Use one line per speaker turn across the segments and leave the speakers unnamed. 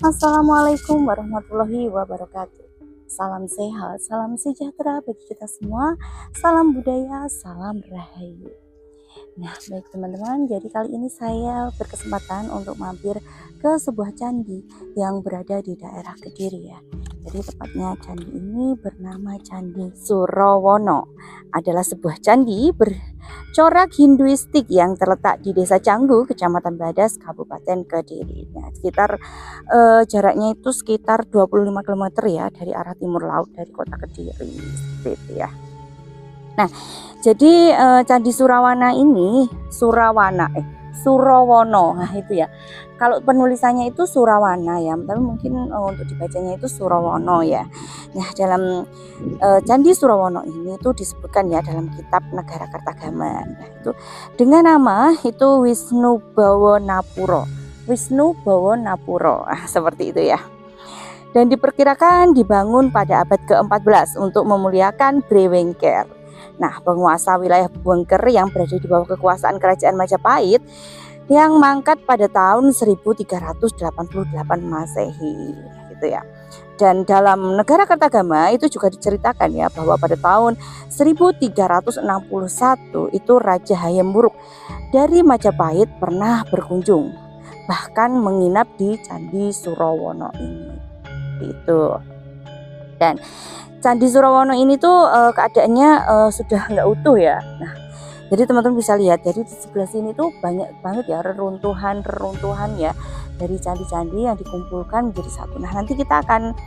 Assalamualaikum warahmatullahi wabarakatuh. Salam sehat, salam sejahtera bagi kita semua. Salam budaya, salam rahayu. Nah, baik teman-teman, jadi kali ini saya berkesempatan untuk mampir ke sebuah candi yang berada di daerah Kediri ya. Jadi tepatnya candi ini bernama Candi Surawono. Adalah sebuah candi bercorak Hinduistik yang terletak di Desa Canggu, Kecamatan Badas, Kabupaten Kediri. Nah, jaraknya itu sekitar 25 km ya dari arah timur laut dari kota Kediri seperti itu ya. Nah, jadi Candi Surawono. Nah, itu ya. Kalau penulisannya itu Surawana ya, tapi mungkin untuk dibacanya itu Surawono ya. Nah, dalam Candi Surawono ini itu disebutkan ya dalam kitab Negara Kertagama. Nah, itu dengan nama itu Wisnu Bawonapuro. Seperti itu ya. Dan diperkirakan dibangun pada abad ke-14 untuk memuliakan Brewengker. Nah, penguasa wilayah Bengker yang berada di bawah kekuasaan Kerajaan Majapahit yang mangkat pada tahun 1388 Masehi gitu ya. Dan dalam Negara Kertagama itu juga diceritakan ya bahwa pada tahun 1361 itu Raja Hayam Wuruk dari Majapahit pernah berkunjung, bahkan menginap di Candi Surawono ini. Itu. Dan Candi Surawono ini tuh keadaannya sudah nggak utuh ya. Nah, jadi teman-teman bisa lihat, jadi di sebelah sini tuh banyak banget ya reruntuhan ya dari candi-candi yang dikumpulkan menjadi satu. Nah, nanti kita akan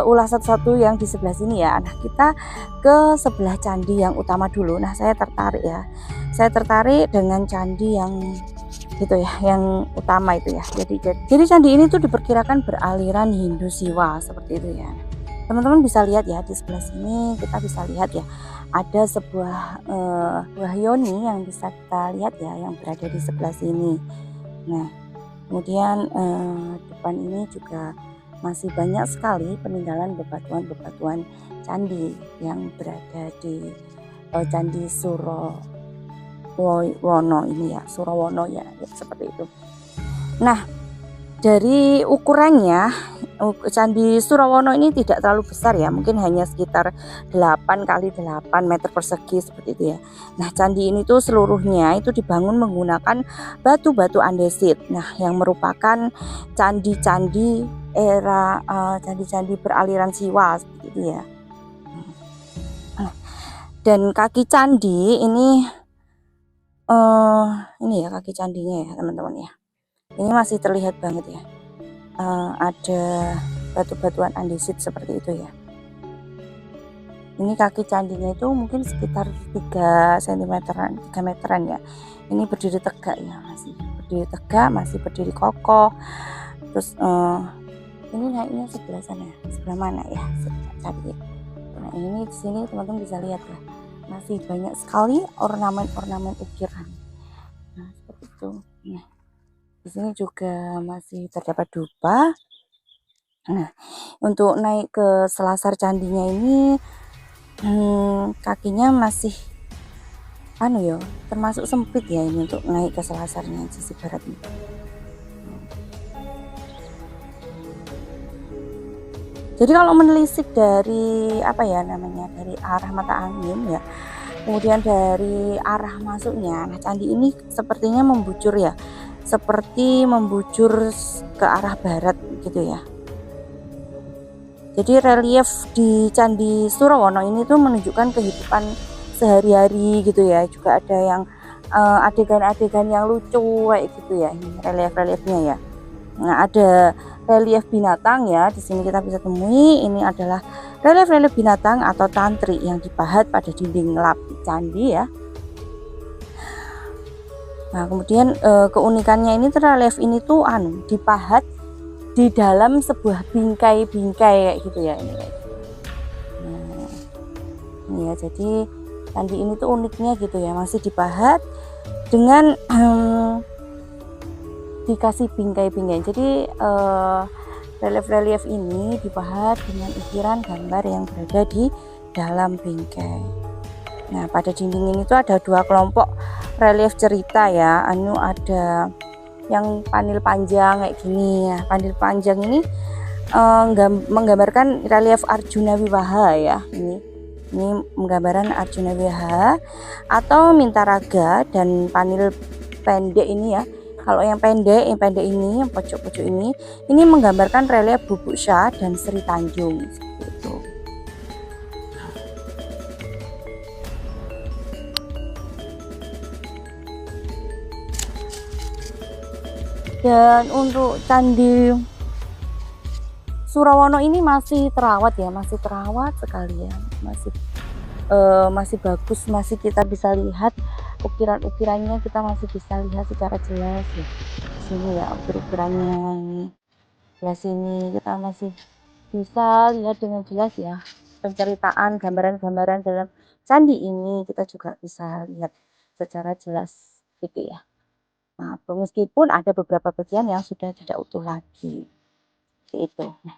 ulas satu-satu yang di sebelah sini ya. Nah, kita ke sebelah candi yang utama dulu. Nah, saya tertarik ya. Saya tertarik dengan candi yang gitu ya, yang utama itu ya. Jadi candi ini tuh diperkirakan beraliran Hindu Siwa seperti itu ya. Teman-teman bisa lihat ya di sebelah sini, kita bisa lihat ya ada sebuah yoni yang bisa kita lihat ya yang berada di sebelah sini. Nah, kemudian depan ini juga masih banyak sekali peninggalan bebatuan candi yang berada di Candi Surawono ini ya, Surawono ya seperti itu. Nah, dari ukurannya Candi Surawono ini tidak terlalu besar ya, mungkin hanya sekitar 8 kali 8 meter persegi seperti itu ya. Nah, candi ini tuh seluruhnya itu dibangun menggunakan batu-batu andesit. Nah, yang merupakan candi-candi era candi-candi beraliran Siwa seperti itu ya. Dan kaki candi ini ya kaki candinya ya teman-teman ya. Ini masih terlihat banget ya, ada batu-batuan andesit seperti itu ya. Ini kaki candinya itu mungkin sekitar 3 meteran ya. Ini berdiri tegak ya, masih berdiri tegak, masih berdiri kokoh. Terus ini naiknya sebelah sana, sebelah mana ya? Cari. Nah, ini di sini teman-teman bisa lihat ya, masih banyak sekali ornamen ukiran. Nah, seperti itu. Nah, di sini juga masih terdapat dupa. Nah, untuk naik ke selasar candinya ini kakinya masih termasuk sempit ya ini untuk naik ke selasarnya sisi barat ini. Jadi kalau menelisik dari dari arah mata angin ya, kemudian dari arah masuknya, nah candi ini sepertinya membujur ya, seperti membujur ke arah barat gitu ya. Jadi relief di Candi Surawono ini tuh menunjukkan kehidupan sehari-hari gitu ya. Juga ada yang adegan-adegan yang lucu kayak gitu ya, ini relief-reliefnya ya. Nah, ada relief binatang ya, di sini kita bisa temui. Ini adalah relief-relief binatang atau tantri yang dipahat pada dinding lap candi ya. Nah, kemudian keunikannya ini relief ini tuh dipahat di dalam sebuah bingkai kayak gitu ya ini. Nah, ini ya, jadi candi ini tuh uniknya gitu ya, masih dipahat dengan dikasih bingkai. Jadi relief ini dipahat dengan ukiran gambar yang berada di dalam bingkai. Nah, pada dinding ini tuh ada 2 kelompok relief cerita ya. Ada yang panel panjang kayak gini ya. Panel panjang ini menggambarkan relief Arjuna Wiwaha ya. Ini menggambarkan Arjuna Wiwaha atau Mintaraga. Dan panel pendek ini ya, kalau yang pendek ini, yang pojok-pojok ini menggambarkan relief Bubuk Syah dan Sri Tanjung seperti itu. Dan untuk Candi Surawono ini masih terawat ya, masih terawat sekali ya, masih bagus, masih kita bisa lihat ukiran-ukirannya, kita masih bisa lihat secara jelas ya. Sini ya ukir-ukirannya, sebelah sini kita masih bisa lihat dengan jelas ya, penceritaan gambaran-gambaran dalam candi ini kita juga bisa lihat secara jelas gitu ya. Nah, meskipun ada beberapa bagian yang sudah tidak utuh lagi itu. Nah,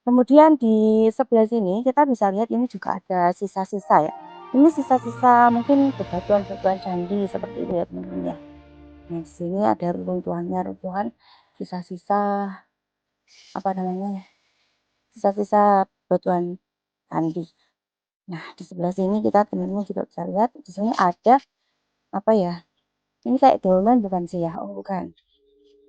kemudian di sebelah sini kita bisa lihat ini juga ada sisa-sisa ya. Ini sisa-sisa mungkin bebatuan-bebatuan candi seperti itu ya teman-teman ya. Nah, di sini ada runtuhan sisa-sisa apa namanya? Sisa-sisa batuan candi. Nah, di sebelah sini kita teman-teman juga bisa lihat di sini ada apa ya? Ini kayak dolmen bukan sih ya? Oh, bukan.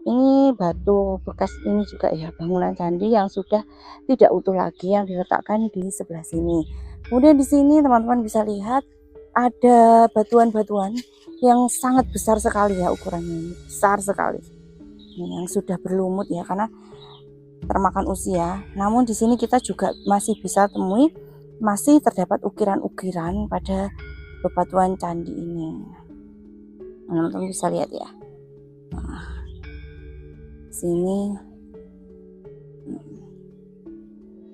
Ini batu bekas ini juga ya, bangunan candi yang sudah tidak utuh lagi yang diletakkan di sebelah sini. Kemudian di sini teman-teman bisa lihat ada batuan-batuan yang sangat besar sekali ya, ukurannya ini besar sekali. Ini yang sudah berlumut ya karena termakan usia. Namun di sini kita juga masih bisa temui, masih terdapat ukiran-ukiran pada bebatuan candi ini. Teman-teman bisa lihat ya. Nah, sini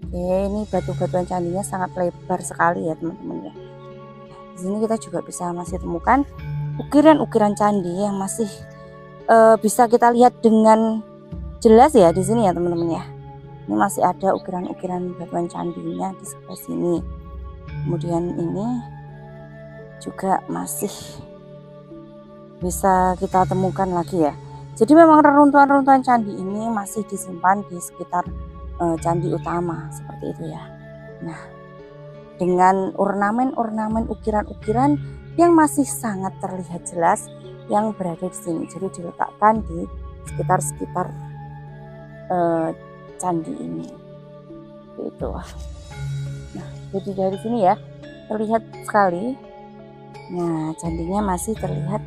oke, ini batu-batuan candinya sangat lebar sekali ya teman-teman ya. Di sini kita juga bisa masih temukan ukiran-ukiran candi yang masih bisa kita lihat dengan jelas ya di sini ya teman-teman ya. Ini masih ada ukiran-ukiran batuan candinya di sebelah sini. Kemudian ini juga masih bisa kita temukan lagi ya. Jadi memang reruntuhan-reruntuhan candi ini masih disimpan di sekitar candi utama seperti itu ya. Nah, dengan ornamen-ornamen ukiran-ukiran yang masih sangat terlihat jelas yang berada di sini. Jadi diletakkan di sekitar candi ini. Itu. Nah, jadi dari sini ya terlihat sekali. Nah, candinya masih terlihat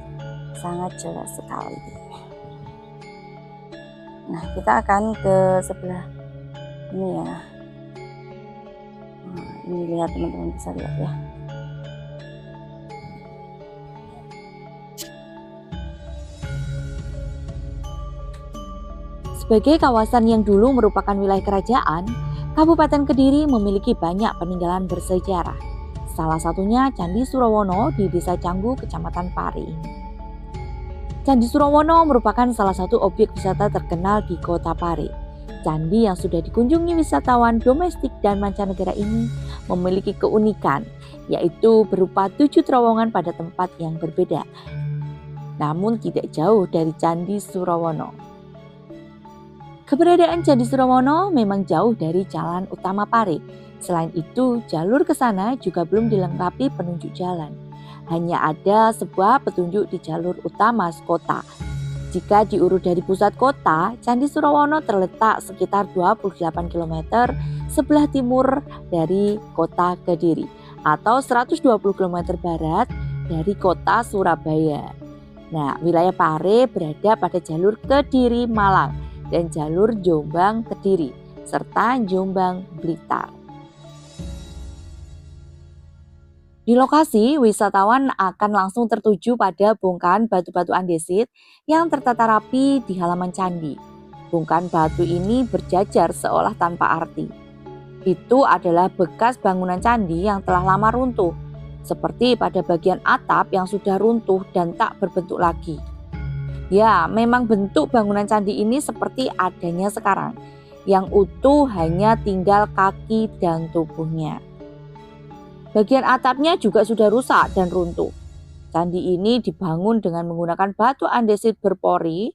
sangat jelas sekali. Nah, kita akan ke sebelah ini ya. Nah, ini lihat teman-teman bisa lihat ya.
Sebagai kawasan yang dulu merupakan wilayah kerajaan, Kabupaten Kediri memiliki banyak peninggalan bersejarah. Salah satunya Candi Surawono di Desa Canggu, Kecamatan Pari ini. Candi Surawono merupakan salah satu objek wisata terkenal di Kota Pari. Candi yang sudah dikunjungi wisatawan domestik dan mancanegara ini memiliki keunikan, yaitu berupa 7 terowongan pada tempat yang berbeda. Namun tidak jauh dari Candi Surawono. Keberadaan Candi Surawono memang jauh dari jalan utama Pari. Selain itu, jalur ke sana juga belum dilengkapi penunjuk jalan. Hanya ada sebuah petunjuk di jalur utama kota. Jika diurut dari pusat kota, Candi Surawono terletak sekitar 28 km sebelah timur dari kota Kediri atau 120 km barat dari kota Surabaya. Nah, wilayah Pare berada pada jalur Kediri Malang dan jalur Jombang Kediri serta Jombang Blitar. Di lokasi, wisatawan akan langsung tertuju pada bongkahan batu-batu andesit yang tertata rapi di halaman candi. Bongkahan batu ini berjajar seolah tanpa arti. Itu adalah bekas bangunan candi yang telah lama runtuh, seperti pada bagian atap yang sudah runtuh dan tak berbentuk lagi. Ya, memang bentuk bangunan candi ini seperti adanya sekarang, yang utuh hanya tinggal kaki dan tubuhnya. Bagian atapnya juga sudah rusak dan runtuh. Candi ini dibangun dengan menggunakan batu andesit berpori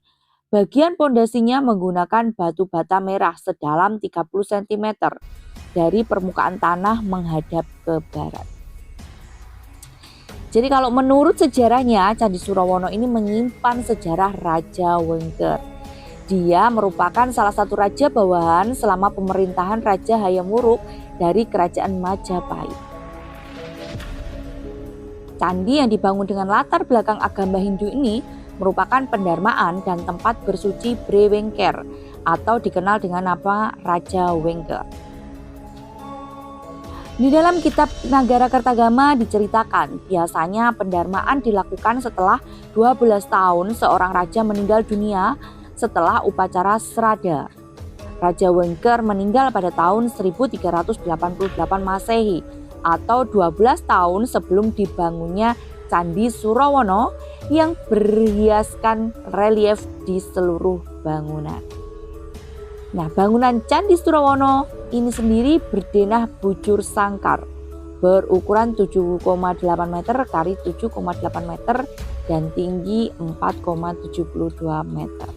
Bagian pondasinya menggunakan batu bata merah sedalam 30 cm dari permukaan tanah menghadap ke barat. Jadi kalau menurut sejarahnya, Candi Surawono ini menyimpan sejarah Raja Wengker. Dia merupakan salah satu raja bawahan selama pemerintahan Raja Hayam Wuruk dari Kerajaan Majapahit. Candi yang dibangun dengan latar belakang agama Hindu ini merupakan pendarmaan dan tempat bersuci Brewengker atau dikenal dengan nama Raja Wengker. Di dalam kitab Nagara Kertagama diceritakan, biasanya pendarmaan dilakukan setelah 12 tahun seorang raja meninggal dunia setelah upacara Srada. Raja Wengker meninggal pada tahun 1388 Masehi atau 12 tahun sebelum dibangunnya Candi Surawono yang berhiaskan relief di seluruh bangunan. Nah, bangunan Candi Surawono ini sendiri berdenah bujur sangkar berukuran 7,8 meter kali 7,8 meter dan tinggi 4,72 meter.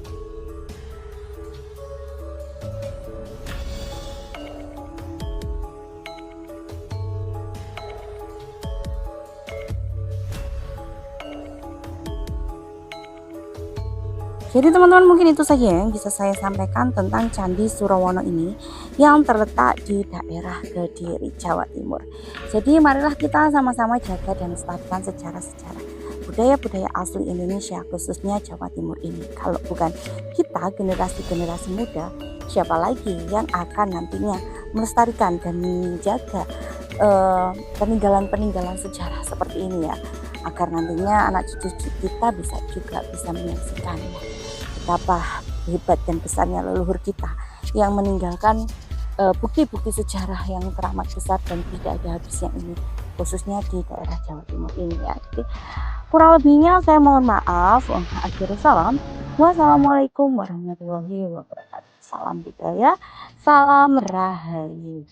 Jadi teman-teman, mungkin itu saja yang bisa saya sampaikan tentang Candi Surawono ini yang terletak di daerah Kediri, Jawa Timur. Jadi marilah kita sama-sama jaga dan lestarikan sejarah-sejarah budaya-budaya asli Indonesia, khususnya Jawa Timur ini. Kalau bukan kita, generasi-generasi muda, siapa lagi yang akan nantinya melestarikan dan menjaga peninggalan-peninggalan sejarah seperti ini ya, agar nantinya anak cucu kita juga bisa menyaksikannya. Betapa hebat dan besarnya leluhur kita yang meninggalkan bukti-bukti sejarah yang teramat besar dan tidak ada habisnya ini, khususnya di daerah Jawa Timur ini ya. Jadi kurang lebihnya saya mohon maaf. Akhirul salam. Wassalamualaikum warahmatullahi wabarakatuh. Salam budaya, salam rahayu.